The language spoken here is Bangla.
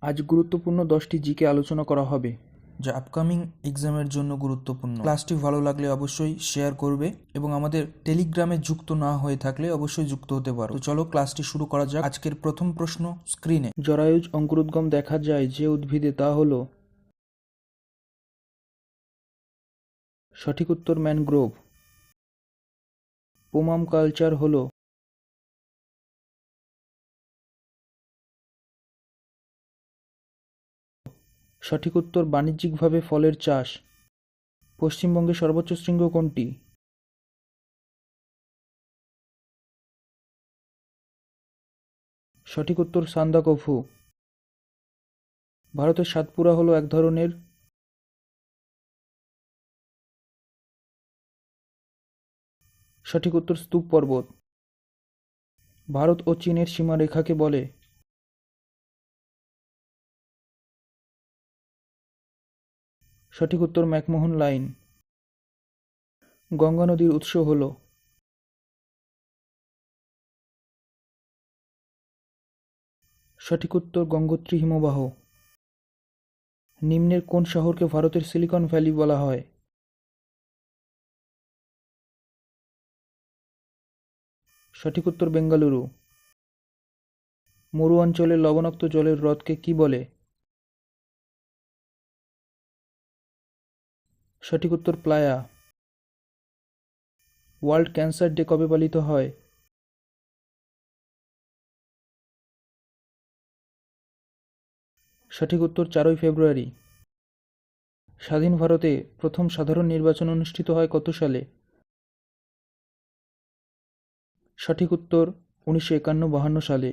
আজ গুরুত্বপূর্ণ 10টি জিকে আলোচনা করা হবে, যা আপকামিং এক্সামের জন্য গুরুত্বপূর্ণ। ক্লাসটি ভালো লাগলে অবশ্যই শেয়ার করবে এবং আমাদের টেলিগ্রামে যুক্ত না হয়ে থাকলে অবশ্যই যুক্ত হতে পারো। তো চলো ক্লাসটি শুরু করা যাক। আজকের প্রথম প্রশ্ন স্ক্রিনে। জরায়ুজ অঙ্কুরোদ্গম দেখা যায় যে উদ্ভিদে, তা হলো সঠিক উত্তর ম্যানগ্রোভ। পোমাম কালচার হলো সঠিক উত্তর বাণিজ্যিকভাবে ফলের চাষ। পশ্চিমবঙ্গের সর্বোচ্চ শৃঙ্গ কোনটি? সঠিক উত্তর সান্দাকফু। ভারতের সাতপুরা হলো এক ধরনের সঠিক উত্তর স্তূপ পর্বত। ভারত ও চীনের সীমারেখাকে বলে সঠিক উত্তর ম্যাকমোহন লাইন। গঙ্গা নদীর উৎস হল সঠিক উত্তর গঙ্গোত্রী হিমবাহ। নিম্নের কোন শহরকে ভারতের সিলিকন ভ্যালি বলা হয়? সঠিক উত্তর বেঙ্গালুরু। মরু অঞ্চলের লবণাক্ত জলের হ্রদকে কি বলে? সঠিক উত্তর প্লায়া। ওয়ার্ল্ড ক্যান্সার ডে কবে পালিত হয়? সঠিক উত্তর 4ই ফেব্রুয়ারি। স্বাধীন ভারতে প্রথম সাধারণ নির্বাচন অনুষ্ঠিত হয় কত সালে? সঠিক উত্তর 1951-52 সালে।